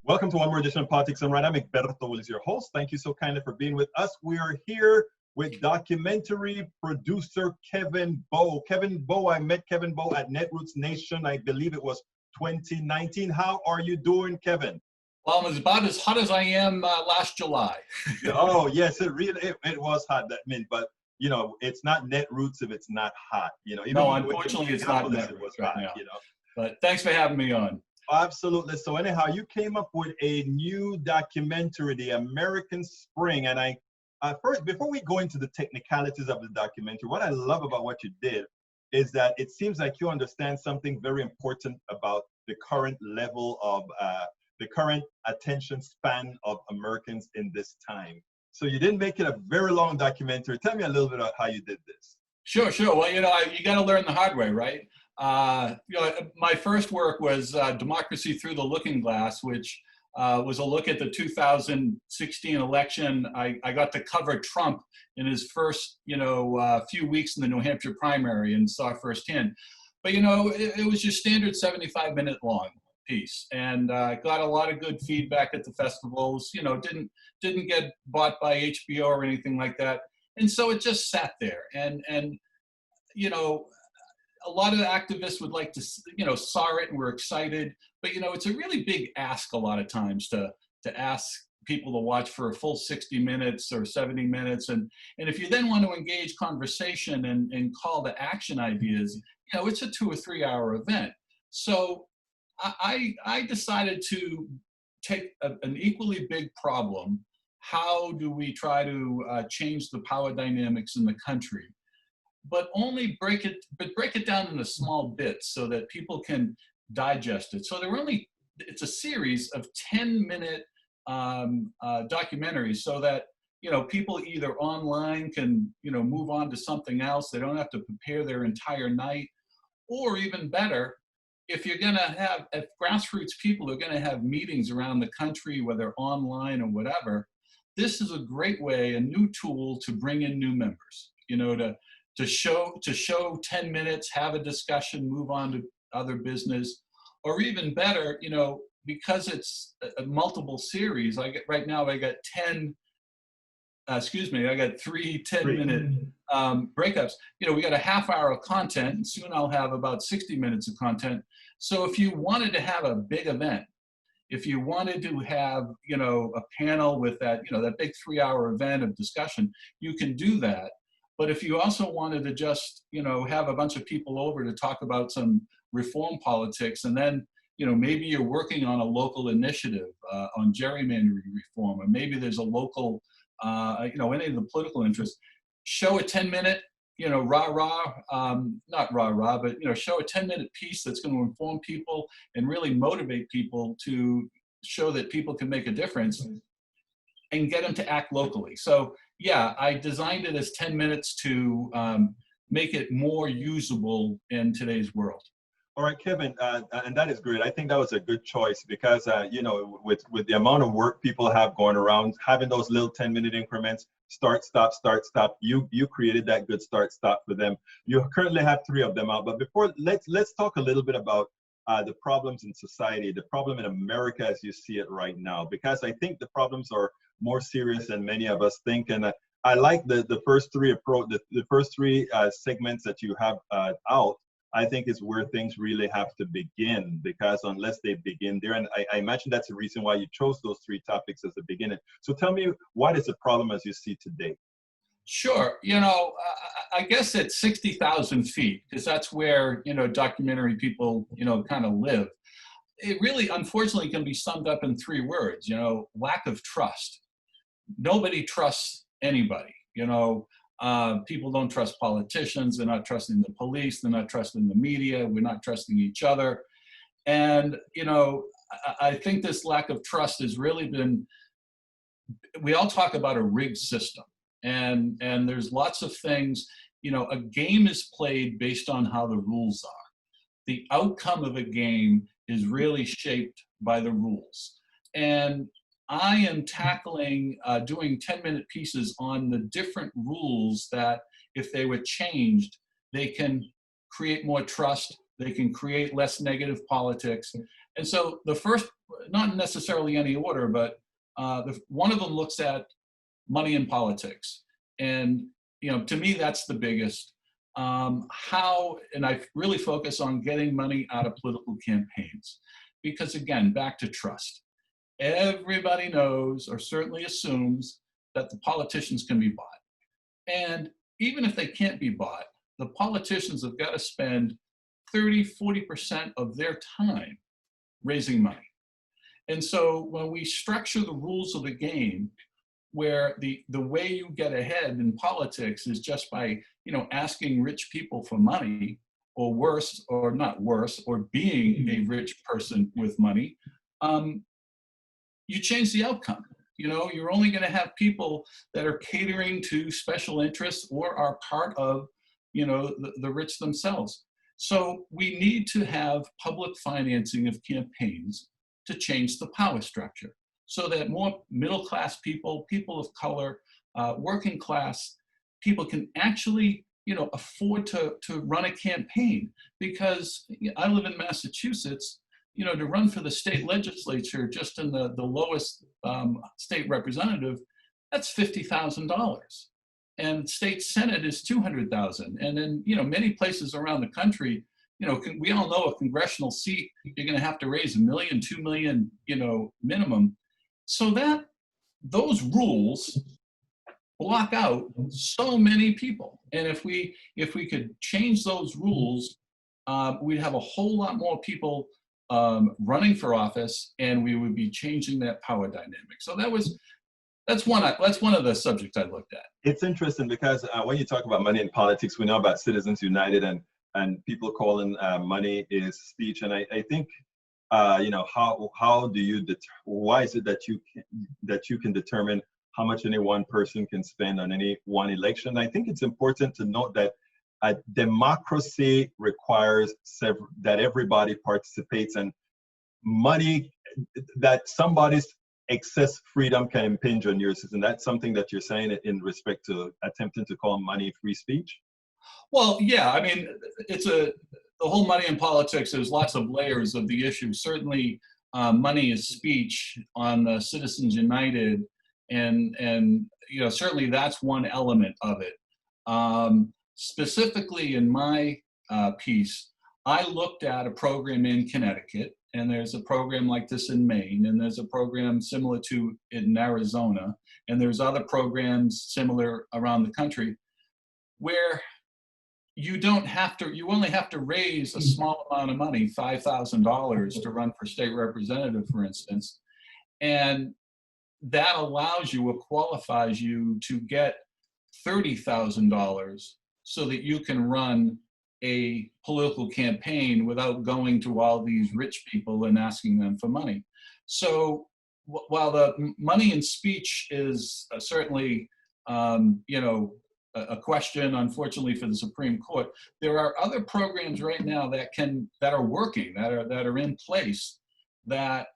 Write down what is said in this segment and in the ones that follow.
Welcome to one more edition of Politics and Right. I'm Egberto Willis, your host. Thank you so kindly for being with us. We are here with documentary producer Kevin Bowe. Kevin Bowe, I met Kevin Bowe at Netroots Nation. I believe it was 2019. How are you doing, Kevin? Well, I'm about as hot as I am last July. Oh, yes, it was hot. But you know, it's not Netroots if it's not hot. You know, even no, unfortunately, it's not Netroots it was right hot. now. You know, but thanks for having me on. Absolutely. So anyhow, you came up with a new documentary, The American Spring. And first, before we go into the technicalities of the documentary, what I love about what you did is that it seems like you understand something very important about the current level of, the current attention span of Americans in this time. So you didn't make it a very long documentary. Tell me a little bit about how you did this. Sure. Well, you know, you got to learn the hard way, right? You know, my first work was Democracy Through the Looking Glass, which was a look at the 2016 election. I got to cover Trump in his first, few weeks in the New Hampshire primary and saw firsthand. But, you know, it was your standard 75-minute long piece, and got a lot of good feedback at the festivals. You know, didn't get bought by HBO or anything like that. And so it just sat there, and you know, a lot of the activists would like to, you know, saw it and were excited, but you know, it's a really big ask a lot of times to ask people to watch for a full 60 minutes or 70 minutes, and if you then want to engage conversation and call to action ideas, you know, it's a 2 or 3 hour event. So I decided to take an equally big problem. How do we try to change the power dynamics in the country? But only break it down into small bits so that people can digest it. So it's a series of 10-minute documentaries, so that, you know, people either online can, you know, move on to something else. They don't have to prepare their entire night, or even better, if grassroots people are gonna have meetings around the country, whether online or whatever, this is a great way, a new tool to bring in new members, you know, to show 10 minutes, have a discussion, move on to other business, or even better, you know, because it's a multiple series. I got 3 10-minute breakups. You know, we got a half hour of content, and soon I'll have about 60 minutes of content. So if you wanted to have a big event, if you wanted to have, you know, a panel with that, you know, that big 3 hour event of discussion, you can do that. But if you also wanted to just, you know, have a bunch of people over to talk about some reform politics, and then, you know, maybe you're working on a local initiative on gerrymandering reform, or maybe there's a local, you know, any of the political interests, show a 10-minute, you know, not rah-rah, but, you know, show a 10-minute piece that's going to inform people and really motivate people to show that people can make a difference and get them to act locally. So yeah, I designed it as 10 minutes to make it more usable in today's world. All right, Kevin, and that is great. I think that was a good choice because, you know, with the amount of work people have going around, having those little 10-minute increments, start, stop, you created that good start, stop for them. You currently have 3 of them out, but before, let's talk a little bit about the problems in society, the problem in America as you see it right now, because I think the problems are more serious than many of us think. And I like the first 3 segments that you have out. I think is where things really have to begin, because unless they begin there, and I imagine that's the reason why you chose those 3 topics as the beginning. So tell me, what is the problem as you see today? Sure. You know, I guess at 60,000 feet, because that's where, you know, documentary people, you know, kind of live. It really, unfortunately, can be summed up in 3 words, you know: lack of trust. Nobody trusts anybody, you know. People don't trust politicians. They're not trusting the police. They're not trusting the media. We're not trusting each other. And, you know, I think this lack of trust has really been, we all talk about a rigged system. And there's lots of things, you know, a game is played based on how the rules are. The outcome of a game is really shaped by the rules. And I am tackling, doing 10-minute pieces on the different rules that, if they were changed, they can create more trust, they can create less negative politics, And so the first, not necessarily any order, but one of them looks at money in politics. And, to me, that's the biggest. And I really focus on getting money out of political campaigns. Because again, back to trust. Everybody knows, or certainly assumes, that the politicians can be bought. And even if they can't be bought, the politicians have got to spend 30–40% of their time raising money. And so when we structure the rules of the game, where the way you get ahead in politics is just by, asking rich people for money, or worse, or not worse, or being a rich person with money, you change the outcome. You're only going to have people that are catering to special interests or are part of, the rich themselves. So we need to have public financing of campaigns to change the power structure so that more middle-class people, people of color, working class people can actually, afford to run a campaign. Because I live in Massachusetts, to run for the state legislature, just in the lowest state representative, that's $50,000. And state senate is $200,000. And then, many places around the country, we all know a congressional seat, you're going to have to raise $1 million, $2 million, minimum. So that those rules block out so many people. And if we could change those rules, we'd have a whole lot more people running for office, and we would be changing that power dynamic. So that's one of the subjects I looked at. It's interesting because when you talk about money in politics, we know about Citizens United and people calling money is speech. And I think how do you why is it that you can determine how much any one person can spend on any one election? I think it's important to note that a democracy requires that everybody participates, and money, that somebody's excess freedom can impinge on yours. And that's something that you're saying in respect to attempting to call money free speech? Well, yeah, I mean, the whole money in politics, there's lots of layers of the issue. Certainly, money is speech on Citizens United, and certainly that's one element of it. Specifically in my piece, I looked at a program in Connecticut, and there's a program like this in Maine, and there's a program similar to in Arizona, and there's other programs similar around the country, where you only have to raise a small amount of money, $5,000, to run for state representative, for instance. And that allows you or qualifies you to get $30,000 so that you can run a political campaign without going to all these rich people and asking them for money. So while the money in speech is certainly, a question, unfortunately, for the Supreme Court, there are other programs right now that are working, that are in place, that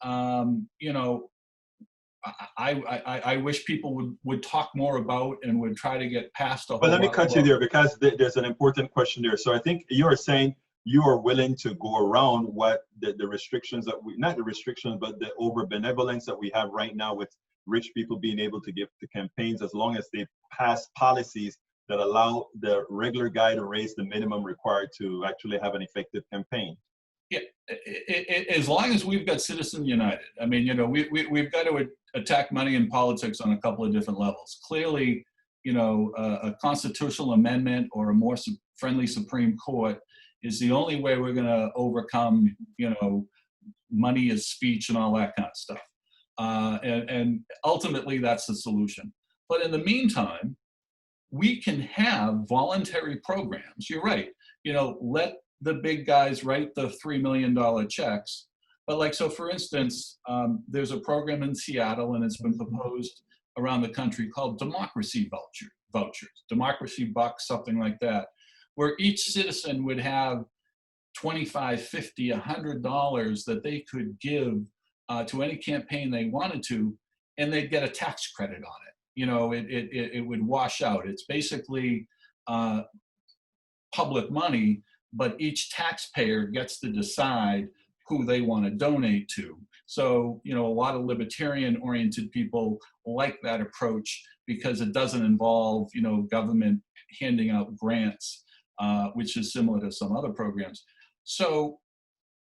I wish people would talk more about and would try to get past. But let me cut you there, because there's an important question there. So I think you are saying you are willing to go around what the restrictions that not the restrictions, but the over benevolence that we have right now with rich people being able to give to campaigns, as long as they pass policies that allow the regular guy to raise the minimum required to actually have an effective campaign. Yeah, as long as we've got Citizens United. I mean, we've got to attack money in politics on a couple of different levels. Clearly, a constitutional amendment or a more friendly Supreme Court is the only way we're going to overcome, money is speech and all that kind of stuff. And ultimately, that's the solution. But in the meantime, we can have voluntary programs. You're right. Let the big guys write the $3 million checks. But so for instance, there's a program in Seattle, and it's been proposed around the country, called democracy vouchers, democracy bucks, something like that, where each citizen would have $25, $50, $100 that they could give to any campaign they wanted to, and they'd get a tax credit on it. It would wash out. It's basically public money, but each taxpayer gets to decide who they want to donate to. So, you know, a lot of libertarian-oriented people like that approach because it doesn't involve, you know, government handing out grants, which is similar to some other programs. So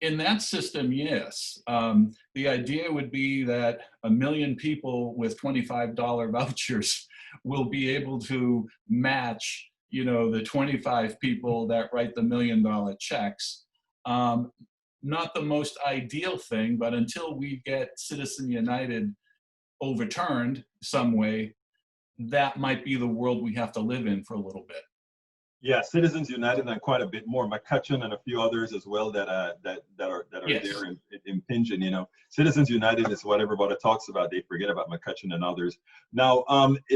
in that system, yes. The idea would be that 1 million people with $25 vouchers will be able to match, you know, the 25 people that write the $1 million checks. Not the most ideal thing, but until we get Citizen United overturned some way, that might be the world we have to live in for a little bit. Yeah, Citizens United and quite a bit more. McCutcheon and a few others as well that are Yes. there impinging. You know, Citizens United is what everybody talks about. They forget about McCutcheon and others. Now,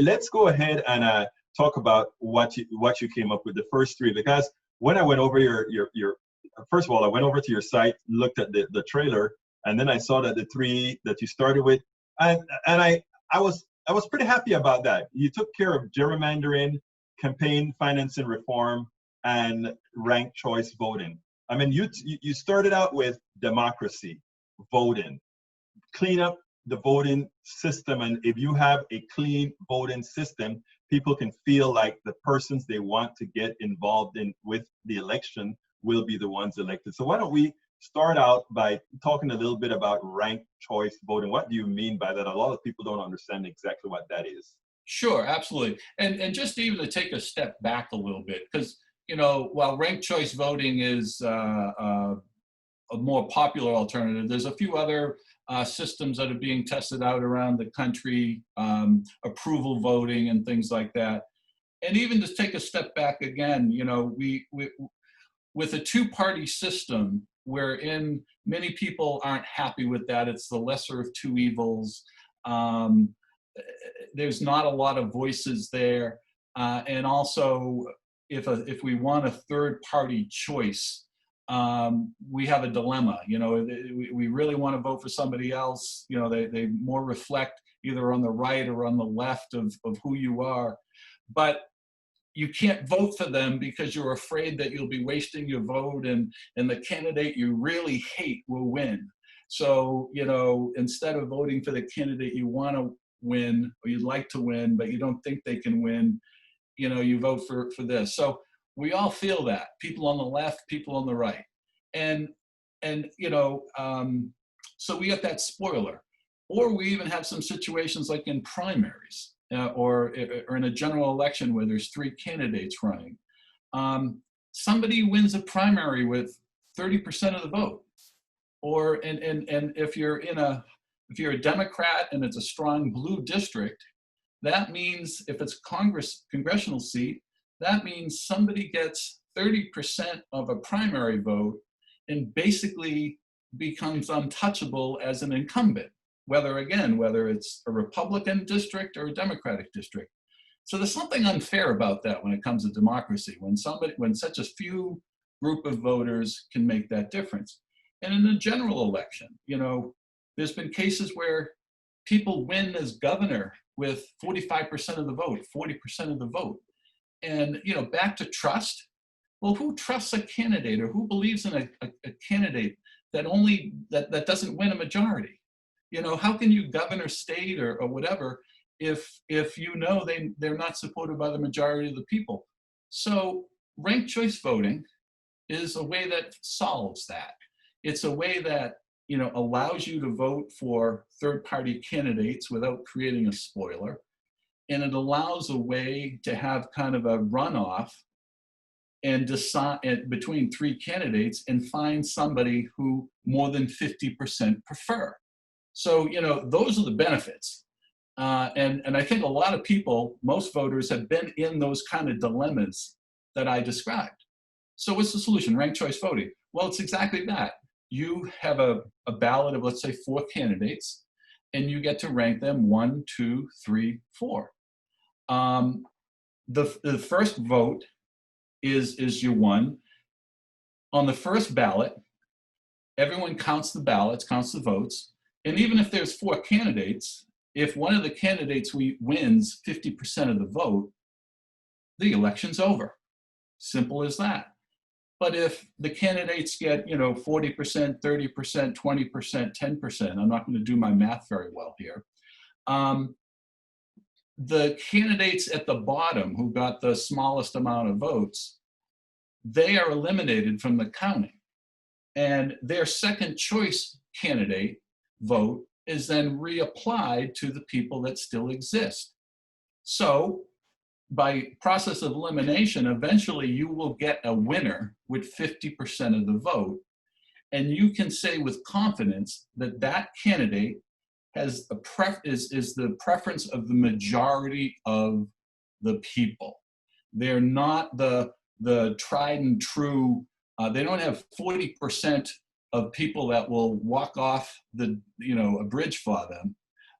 let's go ahead and talk about what you came up with, the first three, because when I went over your first of all, I went over to your site, looked at the trailer, and then I saw that the three that you started with, and I was pretty happy about that. You took care of gerrymandering, campaign financing reform, and ranked choice voting. I mean, you started out with democracy, voting, clean up the voting system, and if you have a clean voting system, people can feel like the persons they want to get involved in with the election will be the ones elected. So why don't we start out by talking a little bit about ranked choice voting? What do you mean by that? A lot of people don't understand exactly what that is. Sure, absolutely. And just even to take a step back a little bit, because, you know, while ranked choice voting is a more popular alternative, there's a few other systems that are being tested out around the country, approval voting and things like that. And even to take a step back again, you know, we with a two-party system wherein many people aren't happy with that, it's the lesser of two evils. There's not a lot of voices there. And also, if we want a third-party choice, we have a dilemma. You know, we really want to vote for somebody else. You know, they more reflect either on the right or on the left of who you are. But you can't vote for them because you're afraid that you'll be wasting your vote and the candidate you really hate will win. So, you know, instead of voting for the candidate you want to win or you'd like to win, but you don't think they can win, you know, you vote for this. So we all feel that, people on the left, people on the right. And you know, so we get that spoiler. Or we even have some situations like in primaries. Or in a general election where there's 3 candidates running. Somebody wins a primary with 30% of the vote. Or and if you're a Democrat and it's a strong blue district, that means if it's congressional seat, that means somebody gets 30% of a primary vote and basically becomes untouchable as an incumbent. Whether it's a Republican district or a Democratic district. So there's something unfair about that when it comes to democracy, when such a few group of voters can make that difference. And in a general election, you know, there's been cases where people win as governor with 45% of the vote, 40% of the vote. And, you know, back to trust. Well, who trusts a candidate or who believes in a candidate that doesn't win a majority? You know, how can you govern a state or whatever if you know they're not supported by the majority of the people? So ranked choice voting is a way that solves that. It's a way that, you know, allows you to vote for third-party candidates without creating a spoiler. And it allows a way to have kind of a runoff and decide between 3 candidates and find somebody who more than 50% prefer. So, you know, those are the benefits. And I think a lot of people, most voters, have been in those kind of dilemmas that I described. So what's the solution? Ranked choice voting. Well, it's exactly that. You have a ballot of, let's say, 4 candidates, and you get to rank them 1, 2, 3, 4. The first vote is your 1. On the first ballot, everyone counts the ballots, counts the votes. And even if there's 4 candidates, if one of the candidates wins 50% of the vote, the election's over. Simple as that. But if the candidates get, 40%, 30%, 20%, 10%, I'm not going to do my math very well here. The candidates at the bottom who got the smallest amount of votes, they are eliminated from the counting. And their second choice candidate vote is then reapplied to the people that still exist. So by process of elimination, eventually you will get a winner with 50% of the vote. And you can say with confidence that that candidate has is the preference of the majority of the people. They're not the tried and true. They don't have 40% of people that will walk off a bridge for them.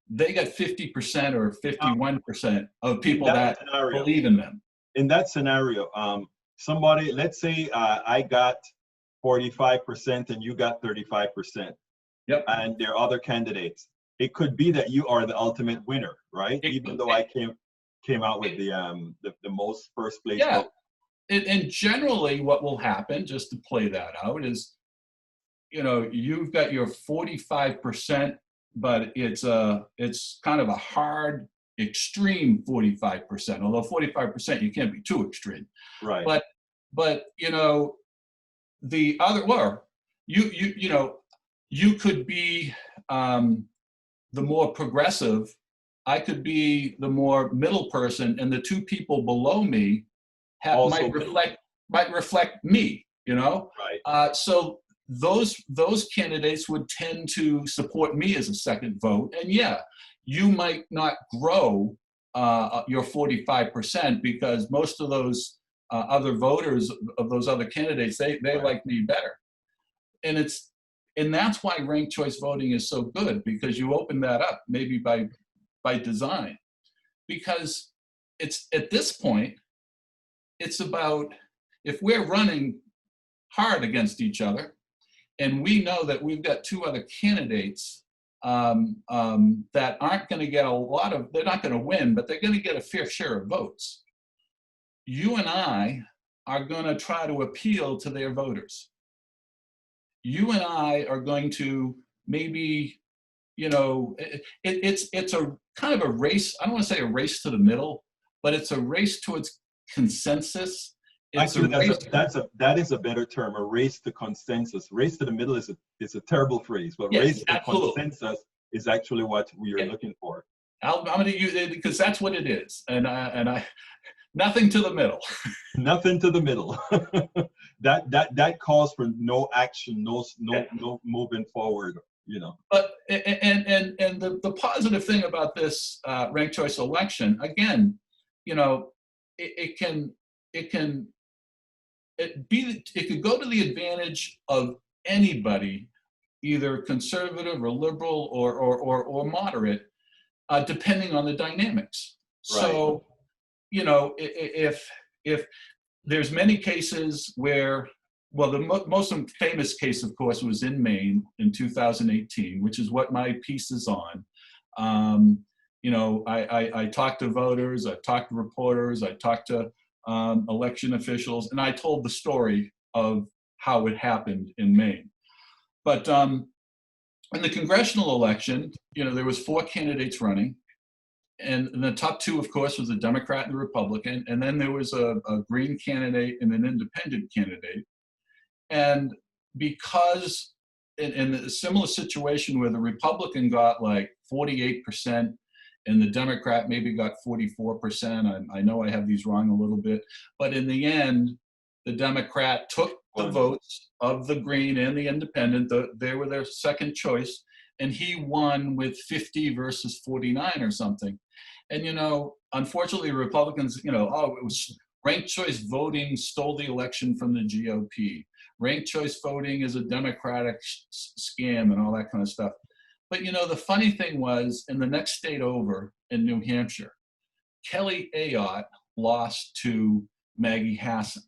They got 50% or 51% of people that believe in them. In that scenario, somebody, let's say I got 45% and you got 35%. Yep. And there are other candidates. It could be that you are the ultimate winner, right? Even though I came out with the most first place vote. And generally what will happen, just to play that out, is, you've got your 45%, but it's kind of a hard, extreme 45%, although 45% you can't be too extreme. Right. But the other, or you could be the more progressive, I could be the more middle person, and the two people below me might reflect me, Right. So those candidates would tend to support me as a second vote. And yeah, you might not grow your 45% because most of those other voters of those other candidates, they Right. like me better. And that's why ranked choice voting is so good, because you open that up maybe by design, because it's at this point, it's about, if we're running hard against each other and we know that we've got two other candidates that aren't going to get they're not going to win, but they're going to get a fair share of votes. You and I are going to try to appeal to their voters. You and I are going to maybe, it's a kind of a race. I don't want to say a race to the middle, but it's a race towards consensus. Actually, that is a better term, a race to consensus. Race to the middle is a terrible phrase, but race to consensus is actually what we are looking for. I'm going to use it because that's what it is. And I nothing to the middle. Nothing to the middle. that calls for no action, no moving forward, But and the positive thing about this ranked choice election, again, it could go to the advantage of anybody, either conservative or liberal or moderate, depending on the dynamics. Right. So, if there's many cases where, well, the most famous case, of course, was in Maine in 2018, which is what my piece is on. I talked to voters, I talked to reporters, I talked to election officials, and I told the story of how it happened in Maine. But in the congressional election, there was 4 candidates running. And the top 2, of course, was a Democrat and a Republican. And then there was a Green candidate and an independent candidate. And because in a similar situation where the Republican got like 48% and the Democrat maybe got 44%, I know I have these wrong a little bit, but in the end, the Democrat took the votes of the Green and the independent. They were their second choice. And he won with 50 versus 49 or something. And, unfortunately, Republicans, it was ranked choice voting stole the election from the GOP. Ranked choice voting is a Democratic scam and all that kind of stuff. But, the funny thing was, in the next state over, in New Hampshire, Kelly Ayotte lost to Maggie Hassan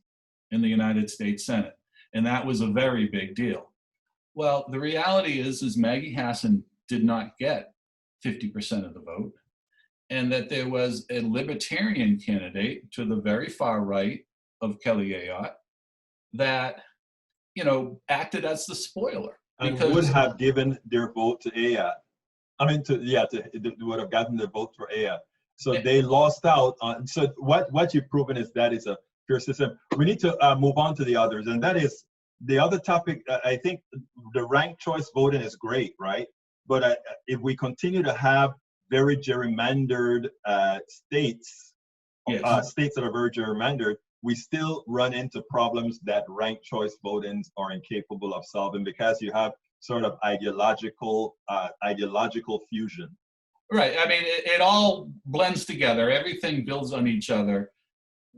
in the United States Senate. And that was a very big deal. Well, the reality is Maggie Hassan did not get 50% of the vote, and that there was a libertarian candidate to the very far right of Kelly Ayotte that, you know, acted as the spoiler. And would Because have given their vote to AIA. I mean, would have gotten the vote for AIA. So they lost out on. So what you've proven is that is a pure system. We need to move on to the others, and that is the other topic. I think the ranked choice voting is great, right? But if we continue to have very gerrymandered states, yes. states that are very gerrymandered, we still run into problems that ranked choice votings are incapable of solving because you have sort of ideological fusion. Right. I mean, it all blends together. Everything builds on each other.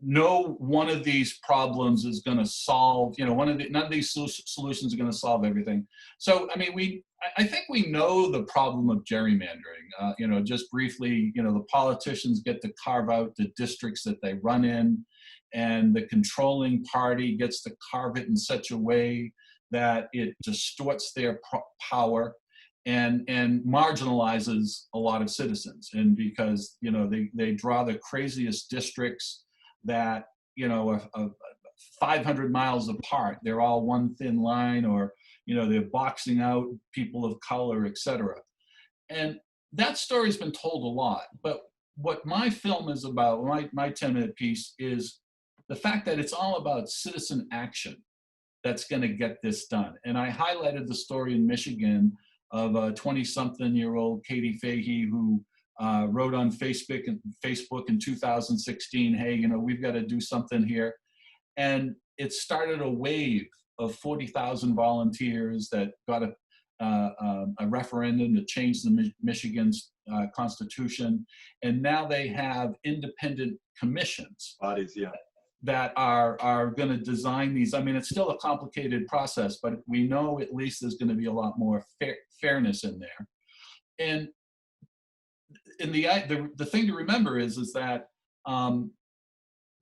No one of these problems is going to solve, you know, none of these solutions are going to solve everything. So, I mean, I think we know the problem of gerrymandering. You know, just briefly, you know, the politicians get to carve out the districts that they run in, and the controlling party gets to carve it in such a way that it distorts their power and marginalizes a lot of citizens. And because, you know, they draw the craziest districts that, you know, are 500 miles apart. They're all one thin line, or, you know, they're boxing out people of color, etc. And that story's been told a lot. But what my film is about, my 10-minute piece, is the fact that it's all about citizen action that's going to get this done. And I highlighted the story in Michigan of a 20-something-year-old Katie Fahey who wrote on Facebook in 2016, hey, you know, we've got to do something here. And it started a wave of 40,000 volunteers that got a referendum to change the Michigan's constitution. And now they have independent commissions. Bodies, yeah. That are going to design these. I mean, it's still a complicated process, but we know at least there's going to be a lot more fairness in there. And in the thing to remember is that no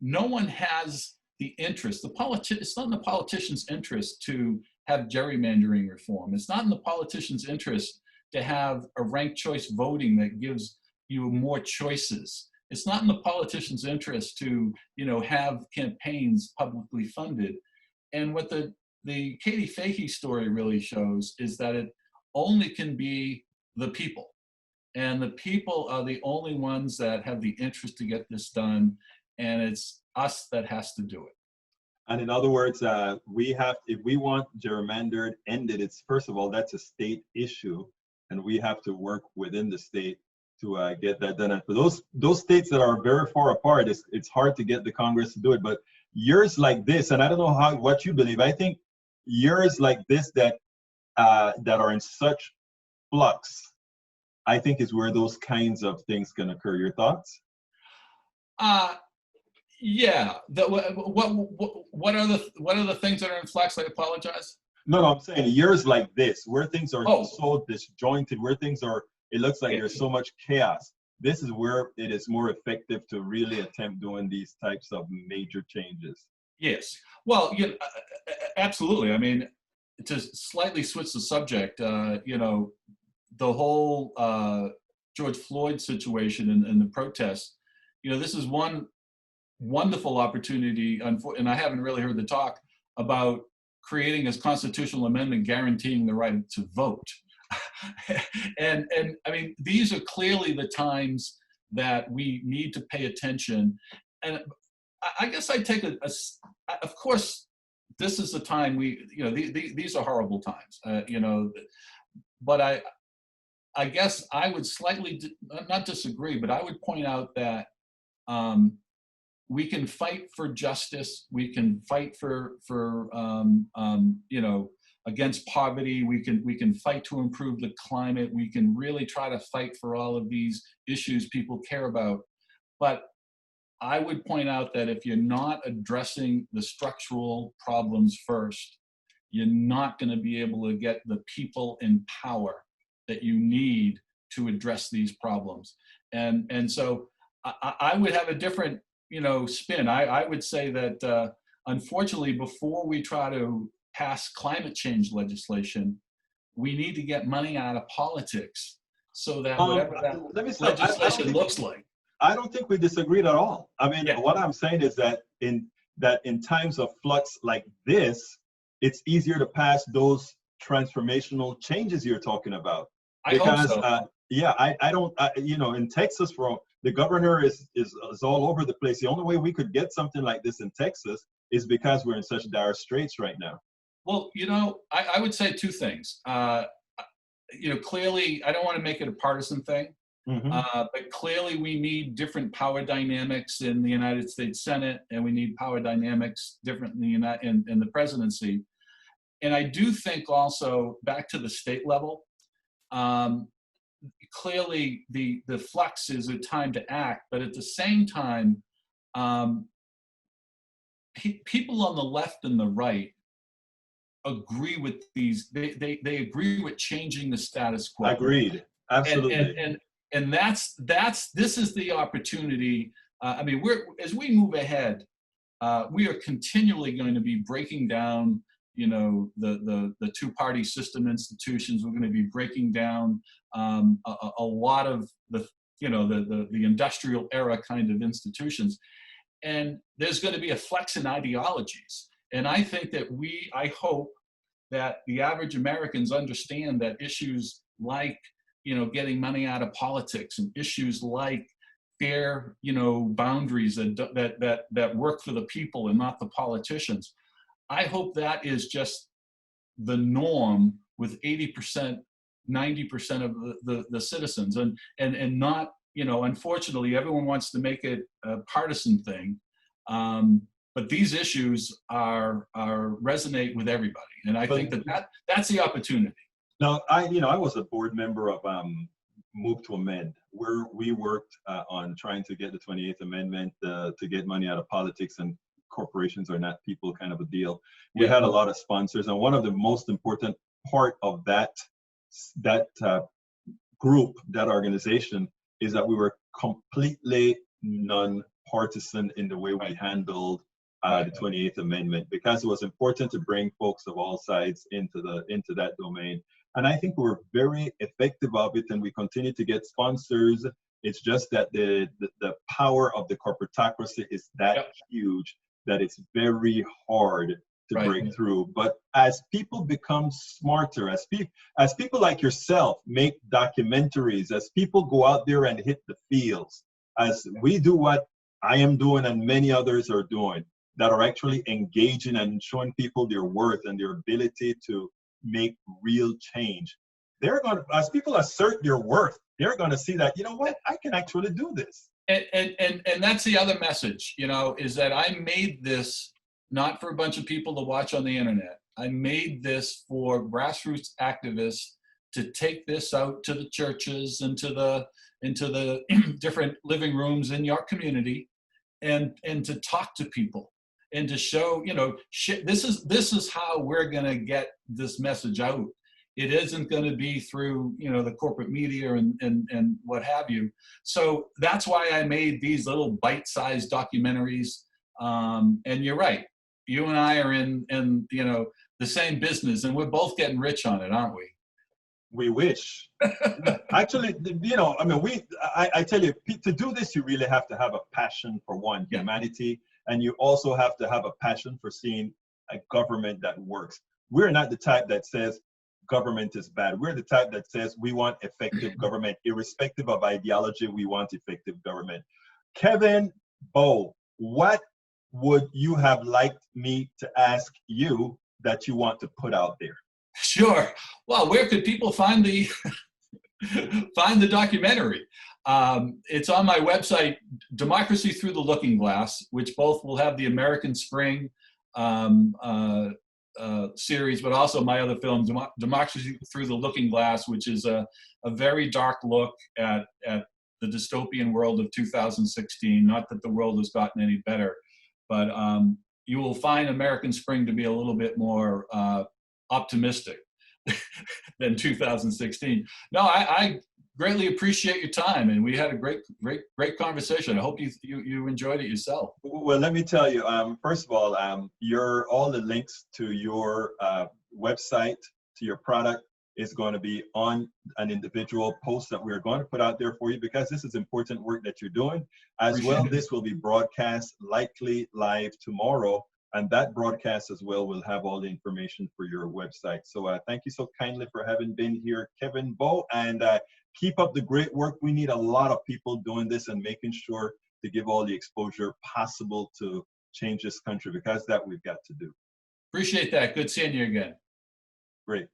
one has the interest. It's not in the politician's interest to have gerrymandering reform. It's not in the politician's interest to have a ranked choice voting that gives you more choices. It's not in the politician's interest to, you know, have campaigns publicly funded. And what the Katie Fahey story really shows is that it only can be the people. And the people are the only ones that have the interest to get this done. And it's us that has to do it. And in other words, if we want gerrymandered ended, it's, first of all, that's a state issue. And we have to work within the state to get that done. And for those states that are very far apart, it's hard to get the Congress to do it. But years like this, and I don't know what you believe, I think years like this that are in such flux, I think is where those kinds of things can occur. Your thoughts? Yeah. What are the things that are in flux? I apologize. No, I'm saying years like this, where things are so disjointed, where things are, it looks like there's so much chaos. This is where it is more effective to really attempt doing these types of major changes. Yes. Well, you know, absolutely. I mean, to slightly switch the subject, you know, the whole George Floyd situation and the protests, you know, this is one wonderful opportunity, and I haven't really heard the talk about creating a constitutional amendment guaranteeing the right to vote. and I mean, these are clearly the times that we need to pay attention. And I guess I take of course, this is the time you know, these are horrible times, you know, but I guess I would slightly, not disagree, but I would point out that we can fight for justice. We can fight for you know, against poverty. We can fight to improve the climate. We can really try to fight for all of these issues people care about. But I would point out that if you're not addressing the structural problems first, you're not going to be able to get the people in power that you need to address these problems. And so I would have a different, you know, spin. I would say that unfortunately, before we try to pass climate change legislation, we need to get money out of politics so that whatever that legislation looks like. I don't think we disagreed at all. I mean, what I'm saying is that that in times of flux like this, it's easier to pass those transformational changes you're talking about. I hope Because so. yeah, I don't, you know, in Texas, for the governor is all over the place. The only way we could get something like this in Texas is because we're in such dire straits right now. Well, you know, I would say two things. You know, clearly, I don't want to make it a partisan thing, Hmm. but clearly we need different power dynamics in the United States Senate, and we need power dynamics different in in the presidency. And I do think also back to the state level. Um, Clearly, the flux is a time to act, but at the same time, um, people on the left and the right agree with these. They agree with changing the status quo. Agreed. and and Absolutely. and and that's this is the opportunity. I mean, as we move ahead, we are continually going to be breaking down, you know, the two-party system institutions. We're going to be breaking down a lot of the, you know, the industrial era kind of institutions, and there's going to be a flex in ideologies. And I think that I hope that the average Americans understand that issues like, you know, getting money out of politics, and issues like fair, you know, boundaries that work for the people and not the politicians. I hope that is just the norm with 80%, 90% of the citizens, and not, you know, unfortunately, everyone wants to make it a partisan thing. But these issues are resonate with everybody, and I think But that's the opportunity. now, you know, I was a board member of Move to Amend, where we worked on trying to get the 28th Amendment to get money out of politics and corporations are not people kind of a deal. We Yeah, had a lot of sponsors, and one of the most important part of that group, that organization, is that we were completely non-partisan in the way we right, handled right. the 28th Amendment, because it was important to bring folks of all sides into that domain. And I think we were very effective of it, and we continue to get sponsors. It's just that the power of the corporatocracy is that Yep, huge that it's very hard to right, break through. But as people become smarter, as people like yourself make documentaries, as people go out there and hit the fields, as we do what I am doing and many others are doing, that are actually engaging and showing people their worth and their ability to make real change. They're going to, as people assert their worth, they're going to see that, you know what, I can actually do this. and that's the other message, you know, is that I made this not for a bunch of people to watch on the internet. I made this for grassroots activists to take this out to the churches and to the different living rooms in your community, and to talk to people and to show, you know, this is how we're going to get this message out. It isn't going to be through, you know, the corporate media and what have you. So that's why I made these little bite-sized documentaries. And you're right, you and I are in you know, the same business, and we're both getting rich on it, aren't we? We wish. Actually, you know, I mean, I tell you, to do this, you really have to have a passion for one, Yeah, humanity, and you also have to have a passion for seeing a government that works. We're not the type that says government is bad. We're the type that says we want effective government, irrespective of ideology. We want effective government. Kevin, Bowe, what would you have liked me to ask you that you want to put out there? sure. Well, where could people find the find the documentary? It's on my website, Democracy Through the Looking Glass, which both will have the American Spring um, uh, series, but also my other film, Democracy Through the Looking Glass, which is a very dark look at the dystopian world of 2016. Not that the world has gotten any better, but you will find American Spring to be a little bit more optimistic than 2016. No, I greatly appreciate your time, and we had a great conversation. I hope you enjoyed it yourself. Well, let me tell you, first of all, all the links to your website, to your product, is going to be on an individual post that we're going to put out there for you, because this is important work that you're doing. As well, this will be broadcast likely live tomorrow, and that broadcast as well will have all the information for your website. So thank you so kindly for having been here, Kevin Bowe, and keep up the great work. We need a lot of people doing this and making sure to give all the exposure possible to change this country, because that we've got to do. Appreciate that. Good seeing you again. Great.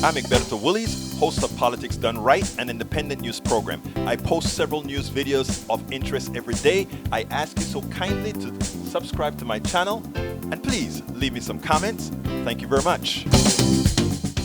I'm Egberto Willies, host of Politics Done Right, an independent news program. I post several news videos of interest every day. I ask you so kindly to subscribe to my channel, and please leave me some comments. Thank you very much.